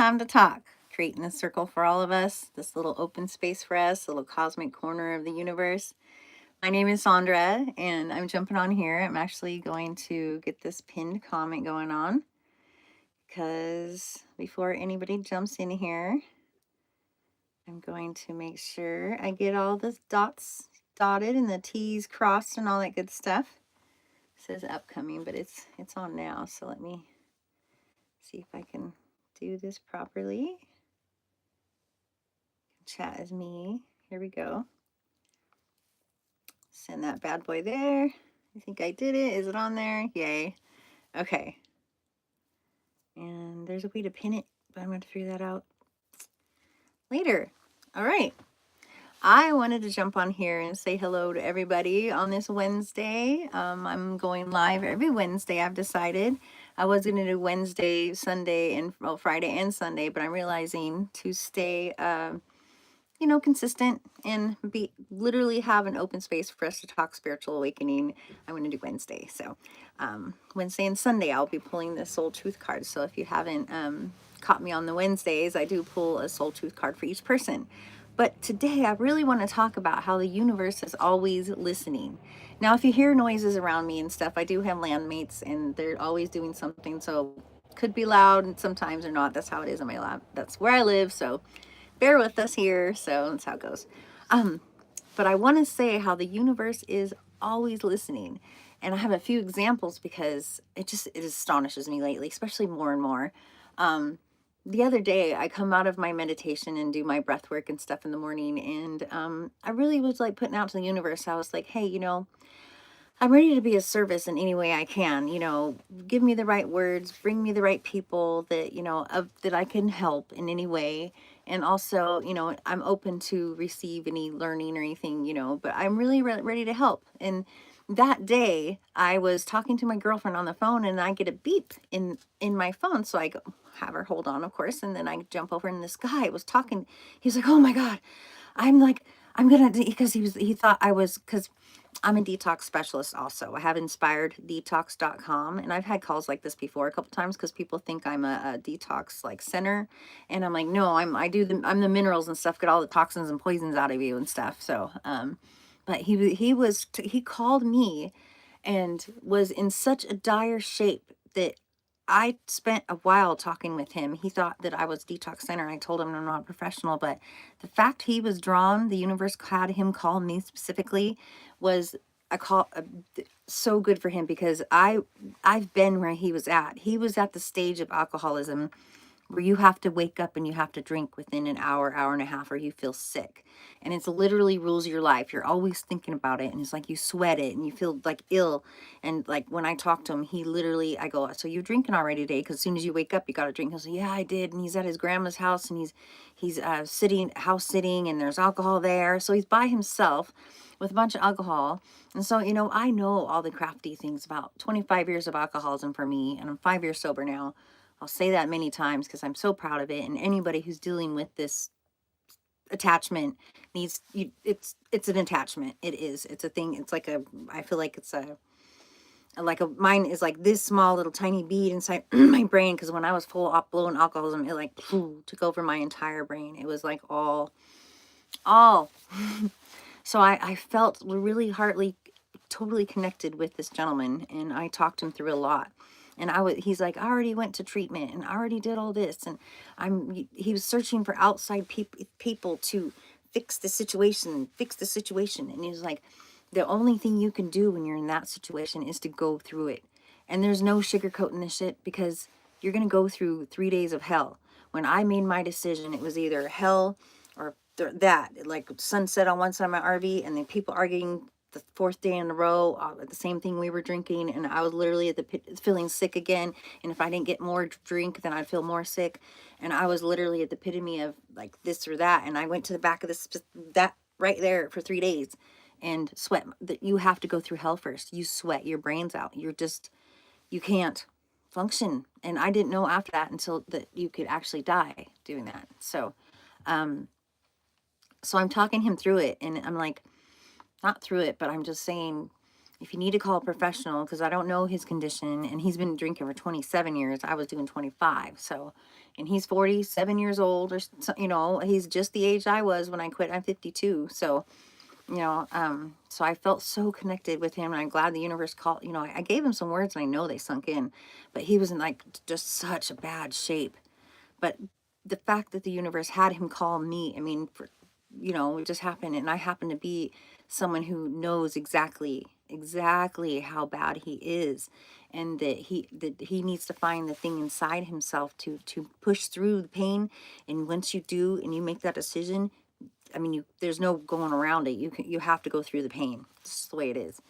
time to talk, creating a circle for all of us, this little open space for us, a little cosmic corner of the universe. My name is Sahndra, and I'm jumping on here. I'm actually going to get this pinned comment going on because before anybody jumps in here, I'm going to make sure I get all the dots dotted and the T's crossed and all that good stuff. It says upcoming, but it's on now. So let me see if I can do this properly. Chat is me. Here we go. Send that bad boy there. I think I did it. Is it on there? Yay. Okay. And there's a way to pin it, but I'm going to figure that out later. All right. I wanted to jump on here and say hello to everybody on this Wednesday. I'm going live every Wednesday. I've decided I was going to do Wednesday, Sunday, and Friday and Sunday, but I'm realizing to stay consistent and be literally have an open space for us to talk spiritual awakening. I'm going to do Wednesday. So Wednesday and Sunday, I'll be pulling the soul truth card. So if you haven't caught me on the Wednesdays, I do pull a soul truth card for each person. But today I really want to talk about how the universe is always listening. Now, if you hear noises around me and stuff, I do have landmates and they're always doing something. So could be loud and sometimes or not. That's how it is in my lab. That's where I live. So bear with us here. So that's how it goes. But I want to say how the universe is always listening. And I have a few examples because it astonishes me lately, especially more and more. The other day I come out of my meditation and do my breath work and stuff in the morning. And I really was like putting out to the universe. I was like, hey, I'm ready to be of service in any way I can, give me the right words, bring me the right people that, that I can help in any way. And also, I'm open to receive any learning or anything, but I'm really ready to help. And that day I was talking to my girlfriend on the phone and I get a beep in my phone. So I go have her hold on, of course. And then I jump over and this guy was talking. He's like, oh my God, I'm gonna, because he thought I was, because I'm a detox specialist also. I have inspireddetox.com and I've had calls like this before a couple times because people think I'm a detox like center. And I'm like, no, I'm the minerals and stuff, get all the toxins and poisons out of you and stuff. So, but he called me and was in such a dire shape that I spent a while talking with him. He thought that I was detox center. And I told him I'm not a professional, but the fact he was drawn, the universe had him call me specifically, was so good for him because I've been where he was at. He was at the stage of alcoholism where you have to wake up and you have to drink within an hour, hour and a half, or you feel sick. And it's literally rules your life. You're always thinking about it. And it's like you sweat it and you feel like ill. And like when I talk to him, he literally, I go, so you drinking already today? Because as soon as you wake up, you got to drink. He'll say, yeah, I did. And he's at his grandma's house and he's house sitting and there's alcohol there. So he's by himself with a bunch of alcohol. And so, I know all the crafty things about 25 years of alcoholism for me. And I'm 5 years sober now. I'll say that many times because I'm so proud of it. And anybody who's dealing with this attachment it's an attachment. It is. It's a thing. It's like I feel like it's mine is like this small little tiny bead inside my brain. Because when I was full blown alcoholism, it like took over my entire brain. It was like all. So I felt really heartily, totally connected with this gentleman. And I talked him through a lot. And he's like, I already went to treatment and I already did all this. And he was searching for outside people to fix the situation. And he was like, the only thing you can do when you're in that situation is to go through it. And there's no sugarcoating this shit because you're going to go through 3 days of hell. When I made my decision, it was either hell or that, like sunset on one side of my RV and then people arguing the 4th day in a row, the same thing we were drinking, and I was literally at the pit feeling sick again, and if I didn't get more drink, then I'd feel more sick, and I was literally at the epitome of like this or that, and I went to the back of that right there for 3 days, and sweat. That you have to go through hell first. You sweat your brains out. You can't function, and I didn't know after that until that you could actually die doing that. So I'm talking him through it, and I'm like, not through it, but I'm just saying, if you need to call a professional, because I don't know his condition, and he's been drinking for 27 years. I was doing 25. So, and he's 47 years old, or you know, he's just the age I was when I quit. I'm 52. So, you know, so I felt so connected with him, and I'm glad the universe called, you know, I gave him some words and I know they sunk in, but he was in like just such a bad shape. But the fact that the universe had him call me, I mean, for, you know, it just happened. And I happen to be someone who knows exactly how bad he is, and that he needs to find the thing inside himself to push through the pain. And once you do, and you make that decision, I mean, there's no going around it. You have to go through the pain. It's the way it is.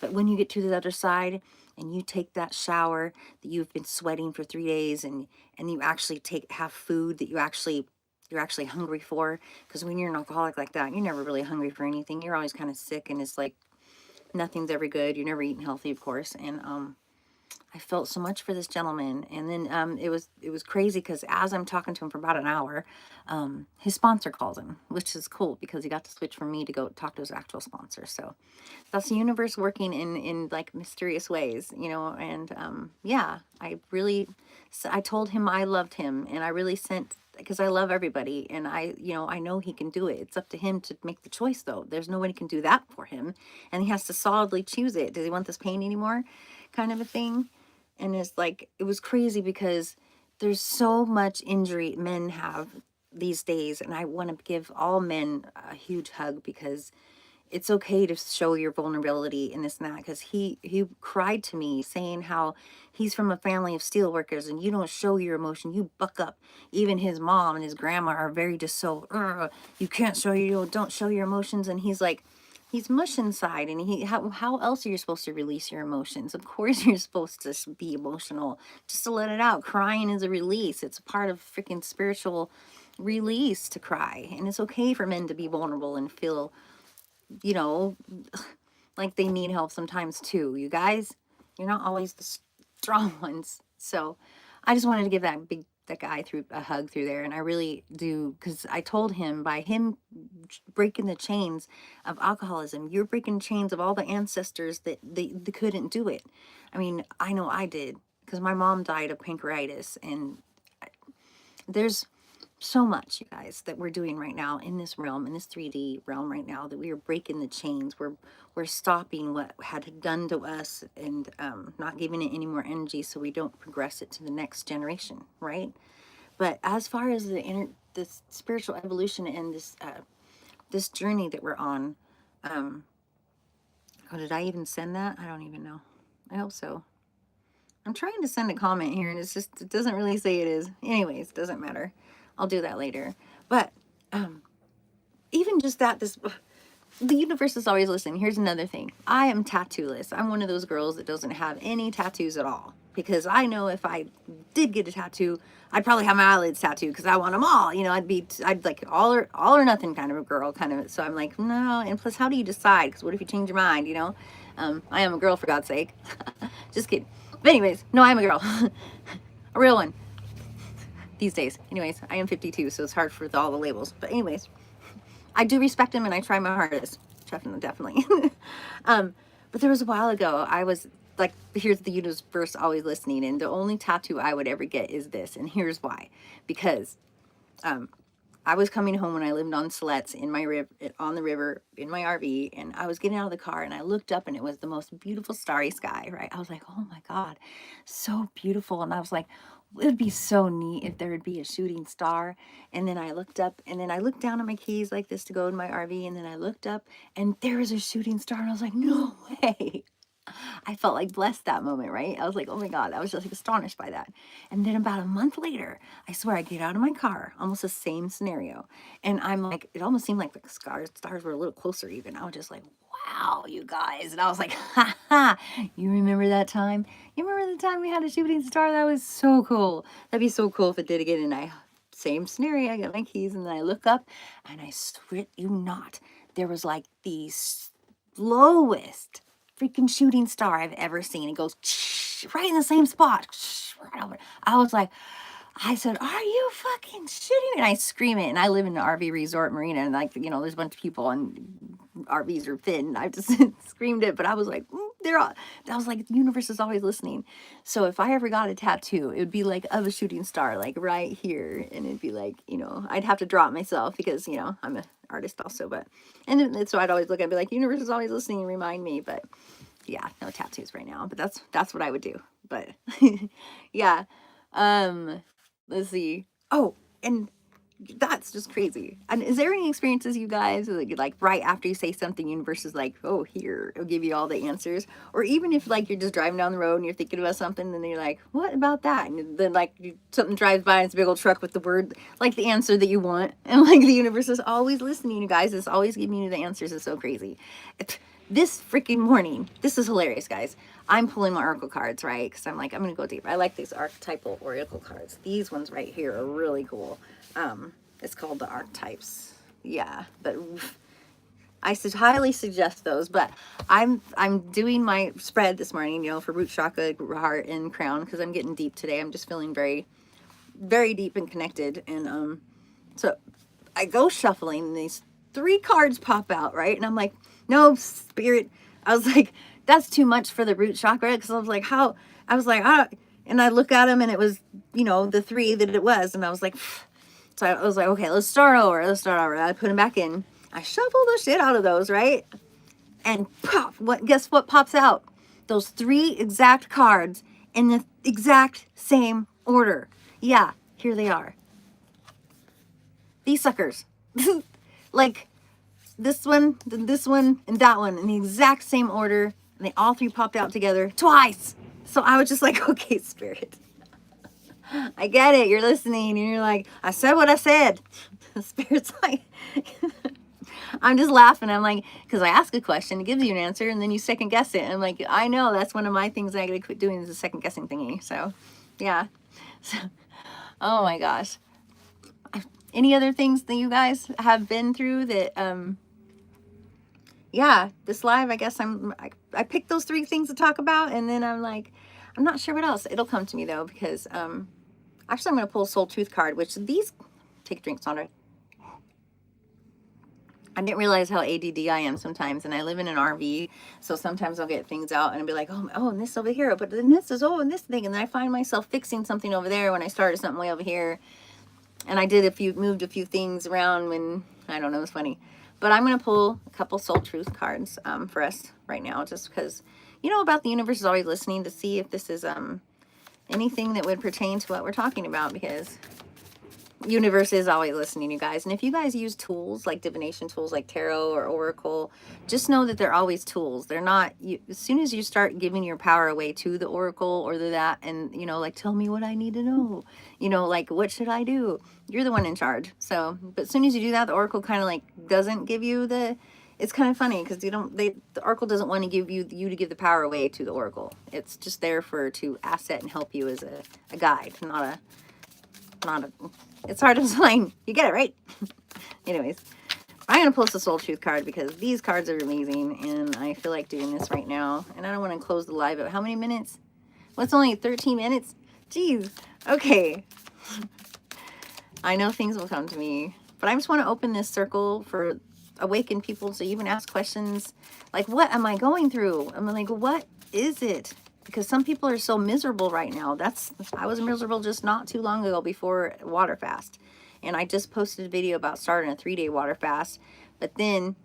But when you get to the other side and you take that shower that you've been sweating for 3 days, and you actually have food that you're actually hungry for, because when you're an alcoholic like that, you're never really hungry for anything. You're always kind of sick, and it's like nothing's ever good. You're never eating healthy, of course. And I felt so much for this gentleman. And then it was crazy, because as I'm talking to him for about an hour, his sponsor calls him, which is cool because he got to switch from me to go talk to his actual sponsor. So that's the universe working in like mysterious ways, you know. And yeah, I told him I loved him, and I really sent, because I love everybody, and you know, I know he can do it. It's up to him to make the choice, though. There's nobody can do that for him, and he has to solidly choose it. Does he want this pain anymore, kind of a thing? And it's like, it was crazy because there's so much injury men have these days, and I want to give all men a huge hug, because it's okay to show your vulnerability in this and that. Because he cried to me saying how he's from a family of steel workers, and you don't show your emotion, you buck up. Even his mom and his grandma are very just so, you can't show don't show your emotions. And he's like, he's mush inside, and how else are you supposed to release your emotions? Of course you're supposed to be emotional, just to let it out. Crying is a release. It's a part of freaking spiritual release to cry. And it's okay for men to be vulnerable and feel, you know, like they need help sometimes too. You guys, you're not always the strong ones. So I just wanted to give that guy through a hug through there. And I really do, because I told him, by him breaking the chains of alcoholism, you're breaking chains of all the ancestors that they couldn't do it. I mean, I know I did, because my mom died of pancreatitis. And there's so much, you guys, that we're doing right now in this realm, in this 3D realm right now, that we are breaking the chains. We're stopping what had done to us, and not giving it any more energy, so we don't progress it to the next generation, right? But as far as the spiritual evolution and this journey that we're on, oh, did I even send that? I don't even know. I hope so. I'm trying to send a comment here, and it doesn't really say it is. Anyways, doesn't matter. I'll do that later. But even just that, the universe is always listening. Here's another thing. I am tattooless. I'm one of those girls that doesn't have any tattoos at all, because I know if I did get a tattoo, I'd probably have my eyelids tattooed, because I want them all. You know, I'd like all or nothing kind of a girl, kind of. So I'm like, no. And plus, how do you decide? Because what if you change your mind? You know, I am a girl, for God's sake. Just kidding. But anyways, no, I'm a girl, a real one. These days. Anyways, I am 52, so it's hard for all the labels. But anyways, I do respect him, and I try my hardest. Definitely. But there was a while ago, I was like, here's the universe always listening, and the only tattoo I would ever get is this. And here's why. Because I was coming home when I lived on Slets on the river in my RV, and I was getting out of the car, and I looked up, and it was the most beautiful starry sky, right? I was like, oh my God, so beautiful. And I was like, it would be so neat if there would be a shooting star. And then I looked up, and then I looked down at my keys like this to go in my RV, and then I looked up, and there was a shooting star, and I was like, no way. I felt like blessed that moment, right? I was like, oh my God, I was just like astonished by that. And then about a month later, I swear, I get out of my car, almost the same scenario. And I'm like, it almost seemed like the stars were a little closer even. I was just like, wow, you guys. And I was like, ha ha, you remember that time? You remember the time we had a shooting star? That was so cool. That'd be so cool if it did again. And same scenario, I got my keys, and then I look up, and I swear you not, there was like the slowest freaking shooting star I've ever seen. It goes right in the same spot. Right over. I was like, I said, are you fucking shooting? And I scream it. And I live in an RV resort marina, and like, you know, there's a bunch of people, and RVs are thin. I just screamed it, but I was like, they're all, I was like, the universe is always listening. So if I ever got a tattoo, it would be like of a shooting star, like right here. And it'd be like, you know, I'd have to draw it myself because, you know, I'm an artist also, but, and so I'd always look and be like, universe is always listening and remind me, but yeah, no tattoos right now, but that's what I would do. But yeah. Let's see. Oh, and that's just crazy. And is there any experiences, you guys, like right after you say something, universe is like, oh, here, it'll give you all the answers? Or even if like you're just driving down the road and you're thinking about something and then you're like, what about that? And then like something drives by and it's a big old truck with the word, like the answer that you want. And like the universe is always listening, you guys. It's always giving you the answers. It's so crazy. This freaking morning, this is hilarious, guys. I'm pulling my oracle cards, right? Because I'm like, I'm going to go deep. I like these archetypal oracle cards. These ones right here are really cool. It's called the archetypes. Yeah, but I highly suggest those. But I'm doing my spread this morning, you know, for root chakra, heart, and crown, because I'm getting deep today. I'm just feeling very, very deep and connected. And so I go shuffling, and these 3 cards pop out, right? And I'm like, no, spirit. I was like, that's too much for the root chakra, because I was like, how? I was like, ah. And I look at them, and it was, you know, the 3 that it was. And I was like, pfft. So I was like, okay, let's start over. I put them back in. I shuffle the shit out of those, right? And pop, guess what pops out? Those 3 exact cards in the exact same order. Yeah, here they are. These suckers. Like this one, and that one in the exact same order. And they all 3 popped out together twice. So I was just like, okay, spirit. I get it. You're listening. And you're like, I said what I said. The spirit's like, I'm just laughing. I'm like, because I ask a question, it gives you an answer, and then you second guess it. And I'm like, I know that's one of my things I gotta quit doing, is the second guessing thingy. So, yeah. So, oh my gosh. Any other things that you guys have been through that, yeah, this live, I guess I picked those 3 things to talk about, and then I'm like, I'm not sure what else. It'll come to me though, because, actually I'm going to pull a Soul Truth card, which these, take a drink, Sahndra. I didn't realize how ADD I am sometimes, and I live in an RV, so sometimes I'll get things out and I'll be like, oh, and this over here, but then this is, and this thing, and then I find myself fixing something over there when I started something way over here, and I moved a few things around when, I don't know, it was funny. But I'm going to pull a couple Soul Truth cards for us right now, just because, you know, about the universe is always listening to see if this is anything that would pertain to what we're talking about, because universe is always listening, you guys. And if you guys use tools like divination tools like tarot or oracle, just know that they're always tools. They're not, as soon as you start giving your power away to the oracle or that, and, you know, like, tell me what I need to know, you know, like, what should I do? You're the one in charge. So, but as soon as you do that, the oracle kind of like doesn't give you it's kind of funny, because the oracle doesn't want to give you to give the power away to the oracle. It's just there to asset and help you as a guide, not a, it's hard to explain. You get it, right? Anyways, I'm going to pull the Soul Truth card, because these cards are amazing, and I feel like doing this right now. And I don't want to close the live at how many minutes? Well, it's only 13 minutes. Jeez. Okay. I know things will come to me, but I just want to open this circle for awakened people to even ask questions like, what am I going through? I'm like, what is it? Because some people are so miserable right now. I was miserable just not too long ago before water fast. And I just posted a video about starting a 3-day water fast. But then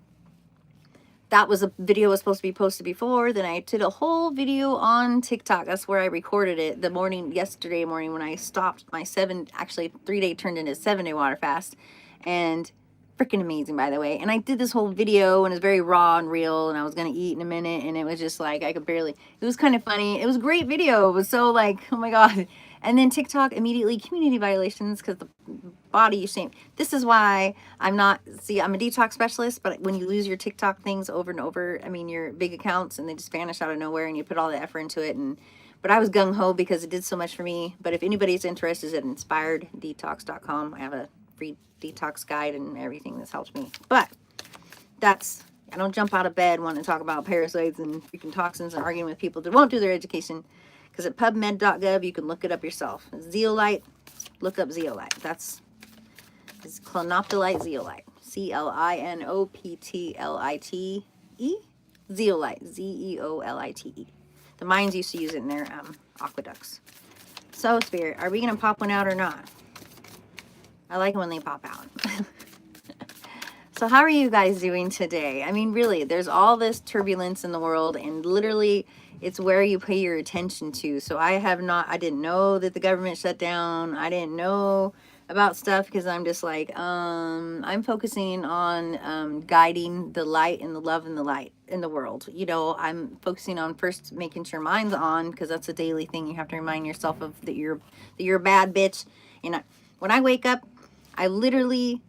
that was a video was supposed to be posted before. Then I did a whole video on TikTok. That's where I recorded it yesterday morning when I stopped my 3-day turned into a 7-day water fast. And freaking amazing, by the way. And I did this whole video, and it was very raw and real, and I was going to eat in a minute, and it was just like, I could barely, it was kind of funny. It was a great video. It was so like, oh my God. And then TikTok immediately, community violations, because the body shame. This is why I'm a detox specialist, but when you lose your TikTok things over and over, I mean, your big accounts, and they just vanish out of nowhere, and you put all the effort into it, but I was gung-ho because it did so much for me. But if anybody's interested at inspireddetox.com, I have a free detox guide and everything that's helped me. But I don't jump out of bed wanting to talk about parasites and freaking toxins and arguing with people that won't do their education, because at pubmed.gov you can look it up yourself. Zeolite, look up zeolite. It's clinoptilite zeolite, CLINOPTLITE, zeolite, Z-E-O-L-I-T-E. The Mayans used to use it in their aqueducts. So, Spirit, are we going to pop one out or not? I like it when they pop out. So how are you guys doing today? I mean, really, there's all this turbulence in the world, and literally it's where you pay your attention to. So I didn't know that the government shut down. I didn't know about stuff because I'm just like, I'm focusing on guiding the light and the love and the light in the world. You know, I'm focusing on first making sure mine's on, because that's a daily thing. You have to remind yourself of that you're a bad bitch. And when I wake up, I literally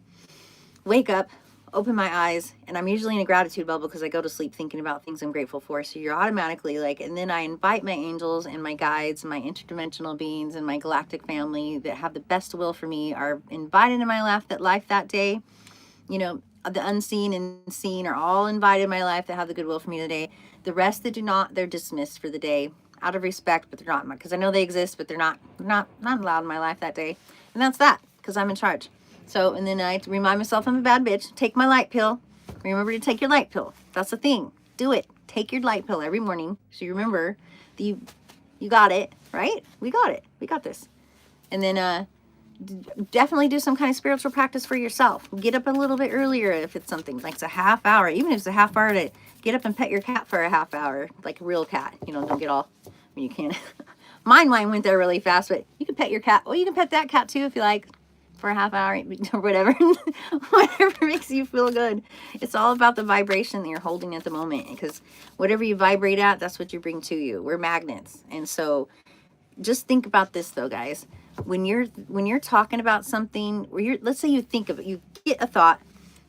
wake up, open my eyes, and I'm usually in a gratitude bubble because I go to sleep thinking about things I'm grateful for. So you're automatically like, and then I invite my angels and my guides, my interdimensional beings and my galactic family that have the best will for me are invited in my life that day. You know, the unseen and seen are all invited in my life that have the goodwill for me today. The rest that do not, they're dismissed for the day out of respect, but they're not, because I know they exist, but they're not allowed in my life that day. And that's that, because I'm in charge. So, and then I remind myself I'm a bad bitch. Take my light pill. Remember to take your light pill. That's the thing. Do it. Take your light pill every morning. So you remember that you got it, right? We got it. We got this. And then definitely do some kind of spiritual practice for yourself. Get up a little bit earlier if it's something like it's a half hour. Even if it's a half hour to get up and pet your cat for a half hour, like a real cat. You know, don't get all, I mean, you can't. Mine went there really fast, but you can pet your cat. Well, you can pet that cat too if you like. For a half hour or whatever. Whatever makes you feel good. It's all about the vibration that you're holding at the moment, because whatever you vibrate at, that's what you bring to you. We're magnets. And so just think about this though, guys. When you're talking about something where let's say you think of it, you get a thought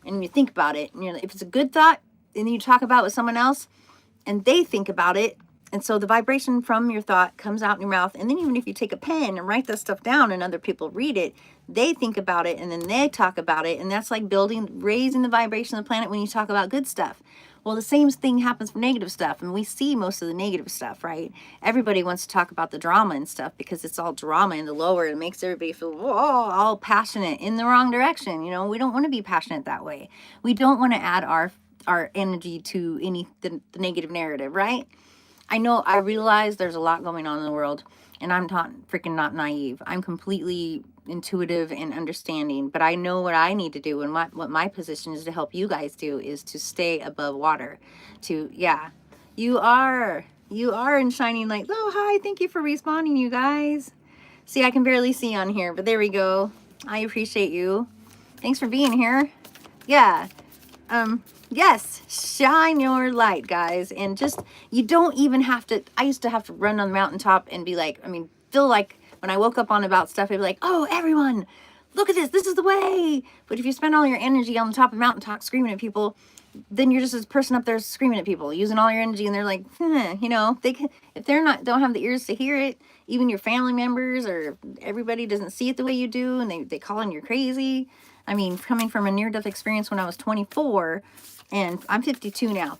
and you think about it, and if it's a good thought, and you talk about it with someone else and they think about it, and so the vibration from your thought comes out in your mouth. And then even if you take a pen and write that stuff down and other people read it, they think about it and then they talk about it. And that's like raising the vibration of the planet when you talk about good stuff. Well, the same thing happens for negative stuff. And we see most of the negative stuff, right? Everybody wants to talk about the drama and stuff because it's all drama in the lower. It makes everybody feel all passionate in the wrong direction. You know, we don't want to be passionate that way. We don't want to add our energy to the negative narrative, right? I realize there's a lot going on in the world, and I'm not naive. I'm completely intuitive and understanding, but I know what I need to do, and what my position is to help you guys do is to stay above water. You are in shining light. Oh, hi, thank you for responding, you guys. See, I can barely see on here, but there we go. I appreciate you. Thanks for being here. Yeah. Yes, shine your light, guys. And just, you don't even have to, I used to have to run on the mountaintop and be like, feel like when I woke up on about stuff, I'd be like, oh, everyone, look at this. This is the way. But if you spend all your energy on the top of the mountaintop screaming at people, then you're just this person up there screaming at people, using all your energy, and they're like, you know, if don't have the ears to hear it, even your family members or everybody doesn't see it the way you do, and they calling you crazy. I mean, coming from a near-death experience when I was 24, and I'm 52 now.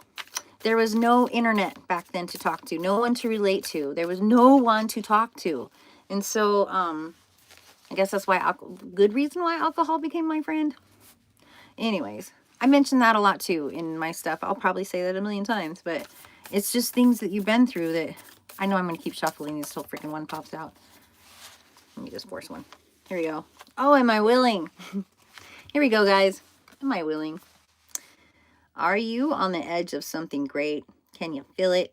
There was no internet back then to talk to, no one to relate to. There was no one to talk to. And so, I guess that's why, good reason why alcohol became my friend. Anyways, I mentioned that a lot too in my stuff. I'll probably say that a million times, but it's just things that you've been through that, I know I'm going to keep shuffling these till freaking one pops out. Let me just force one. Here we go. Oh, am I willing? Here we go, guys. Am I willing? Are you on the edge of something great? Can you feel it?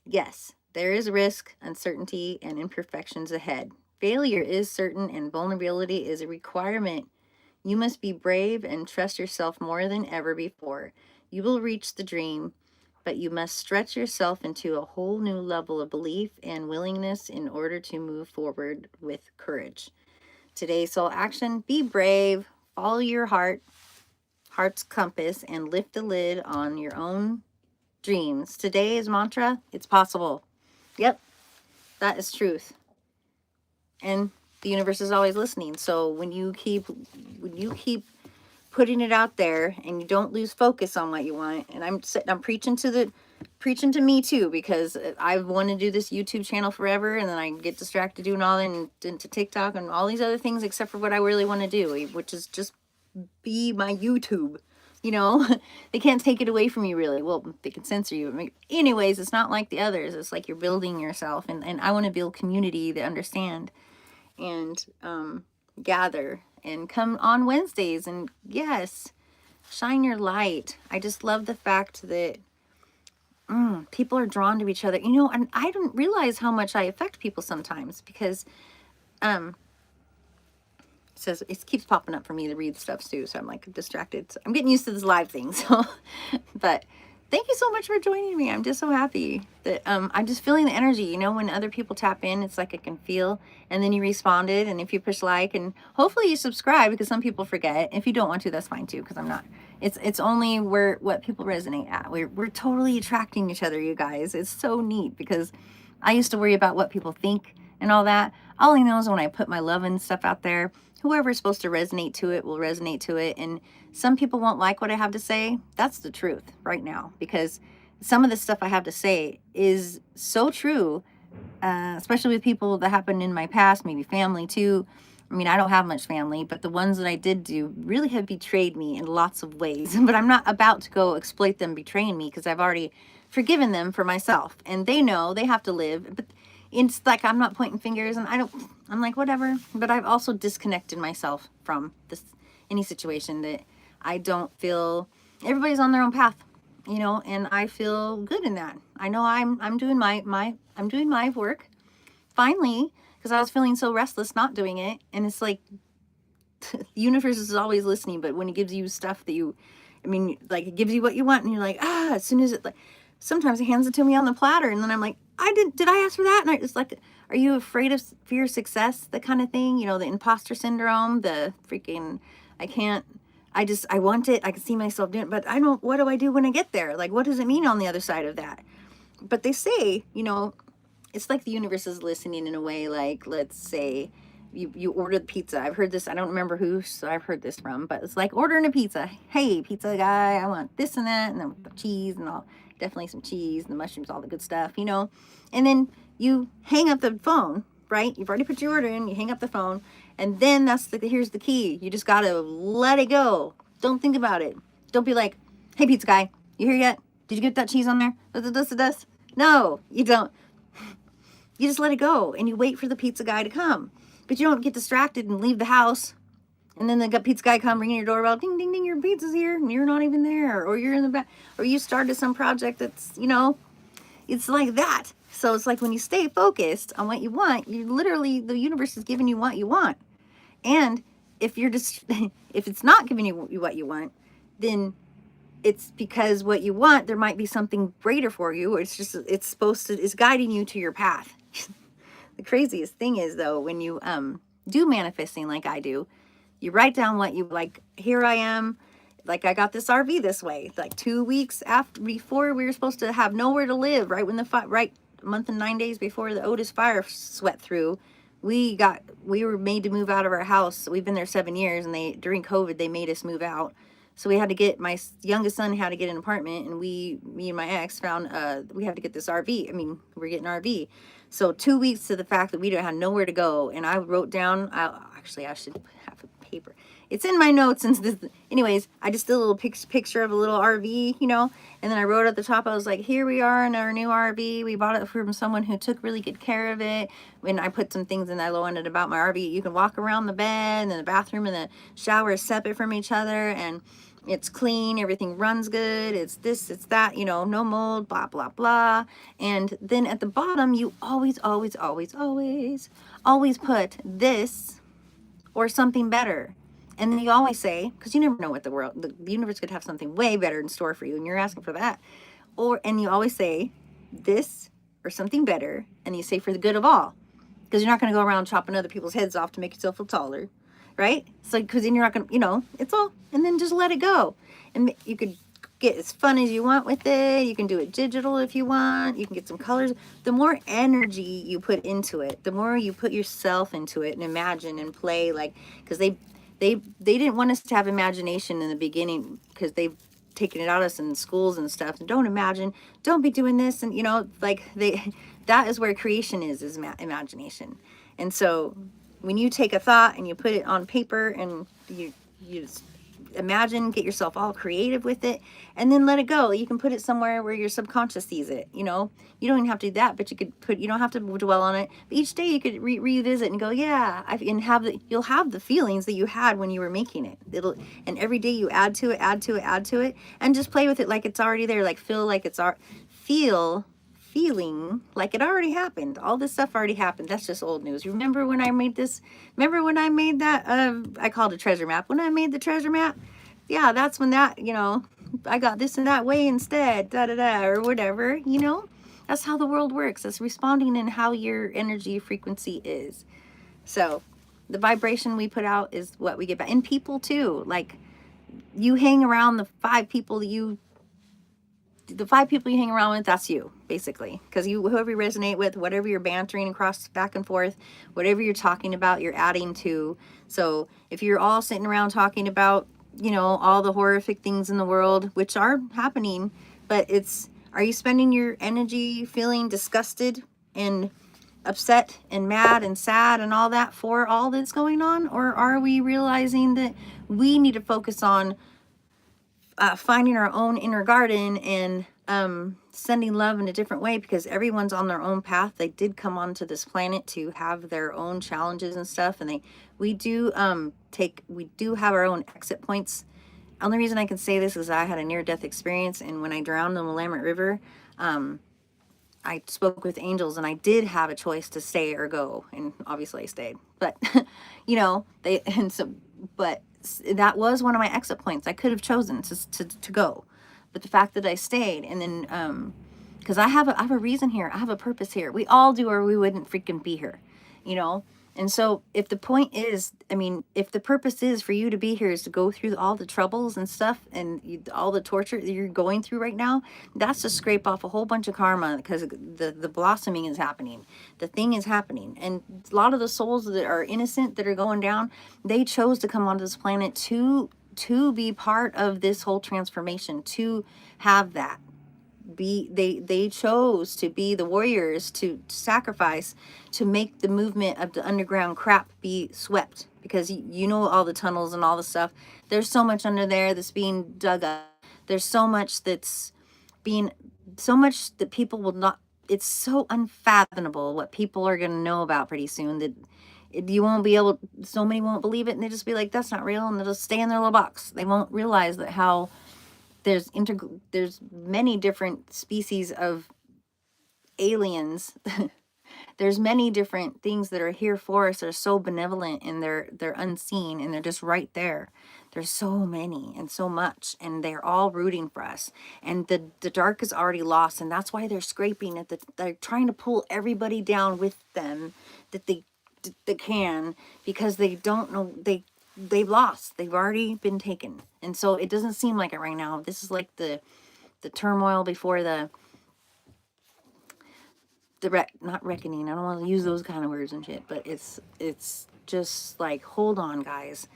Yes, there is risk, uncertainty, and imperfections ahead. Failure is certain, and vulnerability is a requirement. You must be brave and trust yourself more than ever before. You will reach the dream, but you must stretch yourself into a whole new level of belief and willingness in order to move forward with courage. Today's soul action: be brave, follow your heart's compass, and lift the lid on your own dreams. Today's mantra: it's possible. Yep, that is truth. And the universe is always listening. So when you keep putting it out there and you don't lose focus on what you want, and I'm preaching to me too, because I've wanted to do this YouTube channel forever, and then I get distracted doing all that, and into TikTok and all these other things except for what I really want to do, which is just be my YouTube. you know. They can't take it away from you, really. Well, they can censor you. Anyways, it's not like the others. It's like you're building yourself. And I want to build community that understand and gather and come on Wednesdays. And yes, shine your light. I just love the fact that people are drawn to each other, you know, and I don't realize how much I affect people sometimes because it says it keeps popping up for me to read stuff too, so I'm like distracted. So I'm getting used to this live thing. So but thank you so much for joining me. I'm just so happy that I'm just feeling the energy, you know, when other people tap in, it's like I can feel, and then you responded, and if you push like, and hopefully you subscribe, because some people forget. If you don't want to, that's fine too, because I'm not, it's only where what people resonate at. We're totally attracting each other, you guys. It's so neat, because I used to worry about what people think and all that. All I know is when I put my love and stuff out there, whoever's supposed to resonate to it will resonate to it. And some people won't like what I have to say. That's the truth right now, because some of the stuff I have to say is so true, especially with people that happened in my past, maybe family too. I mean, I don't have much family, but the ones that I did do really have betrayed me in lots of ways. But I'm not about to go exploit them betraying me, because I've already forgiven them for myself. And they know they have to live. But it's like I'm not pointing fingers, and I'm like, whatever. But I've also disconnected myself from this any situation that I don't feel. Everybody's on their own path, you know, and I feel good in that. I know I'm doing I'm doing my work finally, because I was feeling so restless not doing it. And it's like the universe is always listening, but when it gives you stuff that you, I mean, like it gives you what you want, and you're like, as soon as it, like, sometimes it hands it to me on the platter, and then I'm like, did I ask for that? And it's like, are you afraid of fear of success? The kind of thing, you know, the imposter syndrome, the freaking, I want it. I can see myself doing it, but what do I do when I get there? Like, what does it mean on the other side of that? But they say, you know, it's like the universe is listening in a way. Like, let's say you ordered pizza. I've heard this. I don't remember who I've heard this from, but it's like ordering a pizza. Hey, pizza guy, I want this and that, and then the cheese and all, definitely some cheese and the mushrooms, all the good stuff, you know. And then you hang up the phone, right? You've already put your order in. You hang up the phone, and then here's the key. You just gotta let it go. Don't think about it. Don't be like, hey, pizza guy, you here yet? Did you get that cheese on there? This. No, you don't. You just let it go, and you wait for the pizza guy to come. But you don't get distracted and leave the house, and then the pizza guy come ringing your doorbell, ding, ding, ding, your pizza's here, and you're not even there, or you're in the back, or you started some project that's, you know, it's like that. So it's like when you stay focused on what you want, the universe is giving you what you want. And if you're just, if it's not giving you what you want, then it's because what you want, there might be something greater for you, or it's guiding you to your path. The craziest thing is, though, when you do manifesting like I do, you write down what you like. Here I am, like I got this RV this way, like 2 weeks before we were supposed to have nowhere to live, right when right a month and 9 days before the Otis fire swept through, we were made to move out of our house. We've been there 7 years, and during COVID they made us move out. So we had to get, my youngest son had to get an apartment, and me and my ex found we have to get this RV. I mean, we're getting an RV. So 2 weeks to the fact that we don't have nowhere to go, and I wrote down, I should have a paper. It's in my notes, and anyways, I just did a little picture of a little RV, you know, and then I wrote at the top, I was like, here we are in our new RV. We bought it from someone who took really good care of it. When I put some things in that low ended about my RV, you can walk around the bed, and the bathroom and the shower is separate from each other, and it's clean, everything runs good, it's this, it's that, you know, no mold, blah, blah, blah. And then at the bottom, you always put this or something better. And then you always say, because you never know what the universe could have something way better in store for you, and you're asking for that. And you always say this or something better, and you say for the good of all, because you're not going to go around chopping other people's heads off to make yourself feel taller. Right? So, because then you're not going to, you know, it's all, and then just let it go. And you could get as fun as you want with it. You can do it digital if you want. You can get some colors. The more energy you put into it, the more you put yourself into it and imagine and play, like, because they didn't want us to have imagination in the beginning, because they've taken it out of us in schools and stuff. And don't imagine, don't be doing this. And, you know, like that is where creation is imagination. And so when you take a thought and you put it on paper, and you just imagine, get yourself all creative with it, and then let it go. You can put it somewhere where your subconscious sees it, you know. You don't even have to do that, but you could put, you don't have to dwell on it. But each day you could revisit and go, yeah, and have the, you'll have the feelings that you had when you were making it. It'll, and every day you add to it, add to it, add to it, and just play with it like it's already there. Like feel like it's feeling like it already happened. All this stuff already happened. That's just old news. Remember when I made this? Remember when I made that? I called it treasure map. When I made the treasure map, yeah, that's when that, you know, I got this and that way instead, da da da, or whatever. You know, that's how the world works. It's responding in how your energy frequency is. So, the vibration we put out is what we get back. And people too. Like you hang around the five people you hang around with, that's you, basically. Because you, whoever you resonate with, whatever you're bantering across back and forth, whatever you're talking about, you're adding to. So if you're all sitting around talking about, you know, all the horrific things in the world, which are happening, but it's, are you spending your energy feeling disgusted and upset and mad and sad and all that for all that's going on? Or are we realizing that we need to focus on finding our own inner garden and sending love in a different way, because everyone's on their own path. They did come onto this planet to have their own challenges and stuff, and we do have our own exit points. Only reason I can say this is I had a near-death experience, and when I drowned in the Willamette River, I spoke with angels, and I did have a choice to stay or go, and obviously I stayed. But you know, but that was one of my exit points. I could have chosen to go, but the fact that I stayed, and then because I have a reason here, I have a purpose here. We all do, or we wouldn't freaking be here, you know. And so if the point is, I mean, if the purpose is for you to be here is to go through all the troubles and stuff and all the torture that you're going through right now, that's to scrape off a whole bunch of karma, because the blossoming is happening. The thing is happening. And a lot of the souls that are innocent, that are going down, they chose to come onto this planet to be part of this whole transformation, to have that. They chose to be the warriors, to sacrifice, to make the movement of the underground crap be swept, because you know all the tunnels and all the stuff. There's so much under there that's being dug up. There's so much that's being, so much that people will not, it's so unfathomable what people are going to know about pretty soon, that you won't be able, so many won't believe it, and they just be like, that's not real, and they'll just stay in their little box. They won't realize that how there's many different species of aliens. There's many different things that are here for us. They're so benevolent, and they're unseen, and they're just right there. There's so many and so much, and they're all rooting for us. And the dark is already lost, and that's why they're scraping at they're trying to pull everybody down with them that they can, because they don't know, they've lost. They've already been taken. And so it doesn't seem like it right now. This is like the turmoil before not reckoning. I don't want to use those kind of words and shit, but it's just like, hold on, guys.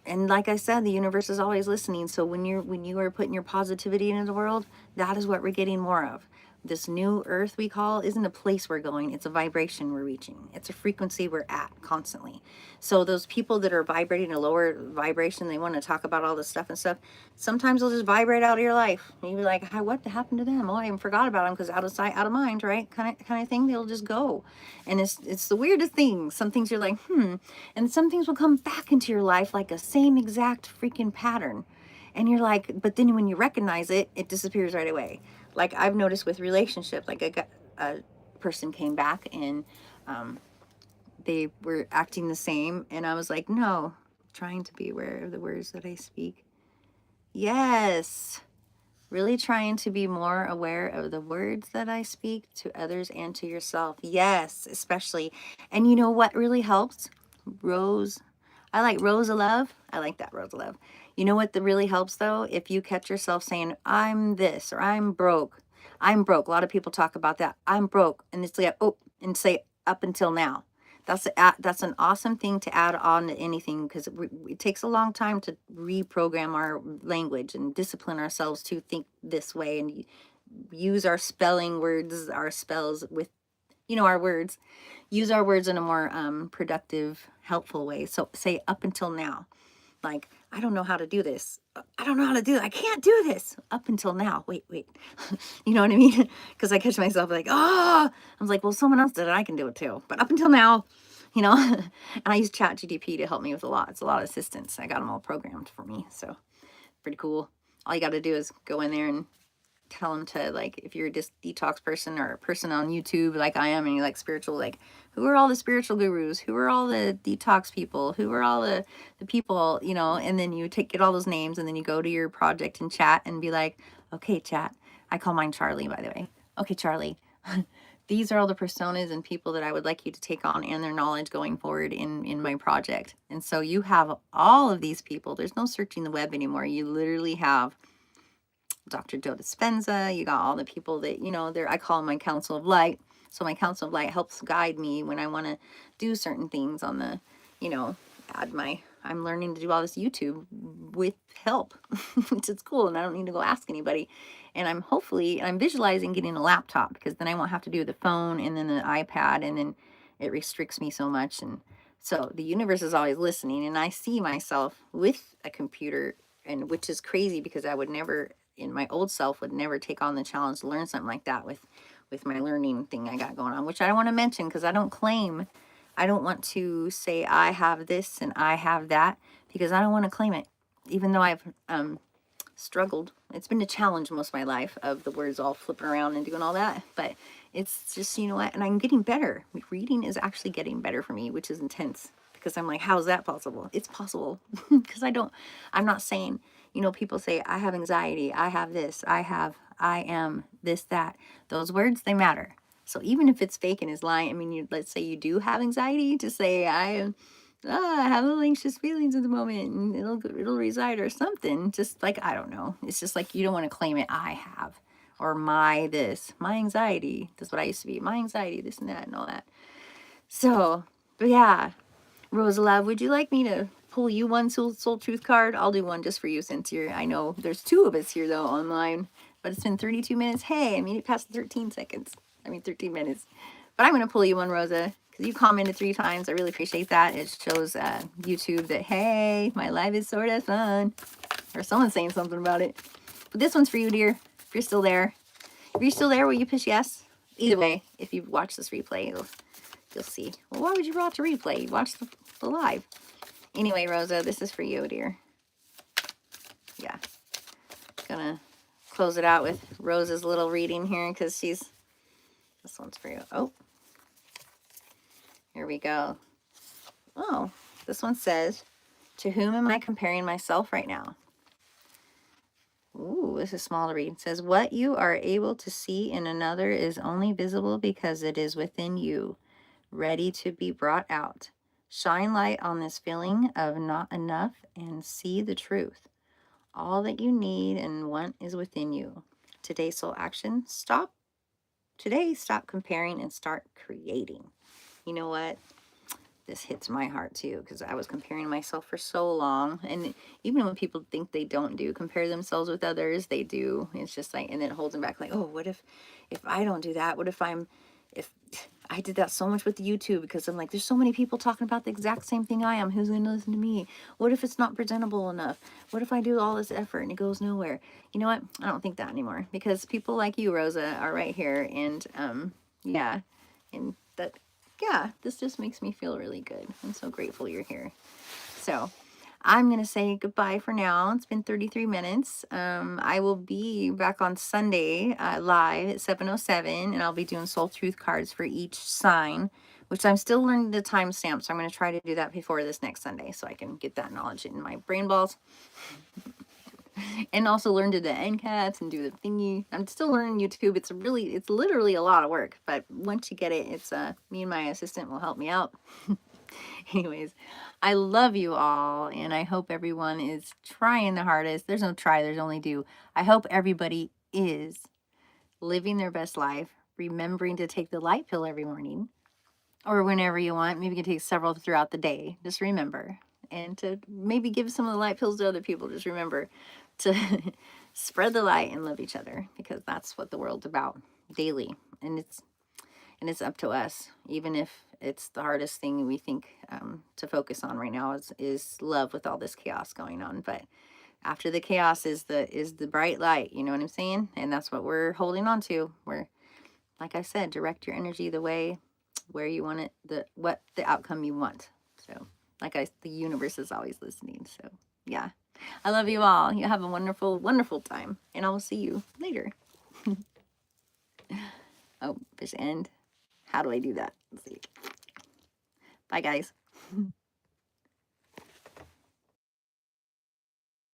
And like I said, the universe is always listening. So when you are putting your positivity into the world, that is what we're getting more of. This new earth we call isn't a place we're going. It's a vibration we're reaching. It's a frequency we're at constantly. So those people that are vibrating a lower vibration, they want to talk about all this stuff and stuff. Sometimes they'll just vibrate out of your life. And you'll be like, hi, what happened to them? Oh, I even forgot about them, because out of sight, out of mind, right? Kind of thing. They'll just go. And it's the weirdest thing. Some things you're like, and some things will come back into your life like a same exact freaking pattern. And you're like, but then when you recognize it, it disappears right away. Like I've noticed with relationships, like a person came back, and they were acting the same. And I was like, no, trying to be aware of the words that I speak. Yes. Really trying to be more aware of the words that I speak to others and to yourself. Yes, especially. And you know what really helps? Rose. I like Rose of Love. I like that, Rose of Love. You know what really helps though? If you catch yourself saying, I'm this, or I'm broke. I'm broke. A lot of people talk about that. I'm broke. And it's like, oh, and say up until now. That's an awesome thing to add on to anything, because it takes a long time to reprogram our language and discipline ourselves to think this way, and use our spelling words, our spells with, our words. Use our words in a more productive, helpful way. So say up until now. like, I don't know how to do this. I don't know how to do it. I can't do this up until now. Wait. You know what I mean? Because I catch myself like, oh, I was like, well, someone else did it. I can do it too. But up until now, you know, and I use ChatGPT to help me with a lot. It's a lot of assistance. I got them all programmed for me. So pretty cool. All you got to do is go in there and tell them to, like, if you're a detox person or a person on YouTube like I am and you like spiritual, like, who are all the spiritual gurus, who are all the detox people, who are all the people, you know, and then you get all those names, and then you go to your project and chat and be like, okay, chat, I call mine Charlie, by the way. Okay, Charlie, these are all the personas and people that I would like you to take on and their knowledge going forward in my project. And so you have all of these people. There's no searching the web anymore. You literally have Dr. Joe Dispenza. You got all the people that, you know, I call them my Council of Light. So my Council of Light helps guide me when I want to do certain things on the, you know, I'm learning to do all this YouTube with help, which is cool. And I don't need to go ask anybody. And I'm visualizing getting a laptop, because then I won't have to do the phone and then the iPad, and then it restricts me so much. And so the universe is always listening, and I see myself with a computer, and which is crazy, because I would never, in my old self, would never take on the challenge to learn something like that with my learning thing I got going on, which I don't want to mention, because I don't want to say I have this and I have that, because I don't want to claim it, even though I've struggled. It's been a challenge most of my life, of the words all flipping around and doing all that, but it's just, you know what, and I'm getting better. Reading is actually getting better for me, which is intense, because I'm like, how is that possible? It's possible. Because I'm not saying, you know, people say, I have anxiety, I have this, I am this, that. Those words, they matter. So even if it's fake and is lying, I mean, let's say you do have anxiety, to say, I have little anxious feelings at the moment, and it'll reside or something. Just like, I don't know. It's just like, you don't want to claim it. I have, or my anxiety. That's what I used to be. My anxiety, this and that and all that. So, but yeah, Rosa Love, would you like me to pull you one soul truth card? I'll do one just for you, since I know there's 2 of us here though online, but it's been 32 minutes. Hey, I made it past 13 minutes. But I'm going to pull you one, Rosa, because you commented 3 times. I really appreciate that. It shows YouTube that, hey, my life is sort of fun. Or someone's saying something about it. But this one's for you, dear. If you're still there. If you're still there, will you push yes? Either way, if you watch this replay, you'll see. Well, why would you watch a replay? Watch the live. Anyway, Rosa, this is for you, dear. Yeah. Gonna close it out with Rosa's little reading here, because this one's for you. Oh. Here we go. Oh, this one says, to whom am I comparing myself right now? Ooh, this is small to read. It says, what you are able to see in another is only visible because it is within you, ready to be brought out. Shine light on this feeling of not enough and see the truth. All that you need and want is within you. Today's soul action, stop comparing and start creating. You know what? This hits my heart too, because I was comparing myself for so long. And even when people think they don't compare themselves with others, they do. It's just like, and then it holds them back, like, oh, what if I don't do that? What if I did that so much with YouTube, because I'm like, there's so many people talking about the exact same thing I am. Who's going to listen to me? What if it's not presentable enough? What if I do all this effort and it goes nowhere? You know what? I don't think that anymore, because people like you, Rosa, are right here. And yeah, and that, yeah, this just makes me feel really good. I'm so grateful you're here. So I'm going to say goodbye for now. It's been 33 minutes. I will be back on Sunday live at 7:07, and I'll be doing soul truth cards for each sign, which I'm still learning the timestamp. So I'm going to try to do that before this next Sunday, so I can get that knowledge in my brain balls. And also learn to do the end cats and do the thingy. I'm still learning YouTube. It's literally a lot of work, but once you get it, it's me and my assistant will help me out. Anyways, I love you all, and I hope everyone is trying the hardest. There's no try, there's only do. I hope everybody is living their best life, remembering to take the light pill every morning, or whenever you want. Maybe you can take several throughout the day. Just remember. And to maybe give some of the light pills to other people. Just remember to spread the light and love each other, because that's what the world's about daily. And it's up to us. Even if it's the hardest thing we think to focus on right now is love with all this chaos going on. But after the chaos is the bright light, you know what I'm saying? And that's what we're holding on to. We're, like I said, direct your energy the way where you want it, what the outcome you want. So the universe is always listening. So yeah, I love you all. You have a wonderful, wonderful time, and I will see you later. Oh, fish end. How do I do that? Let's see. Bye, guys.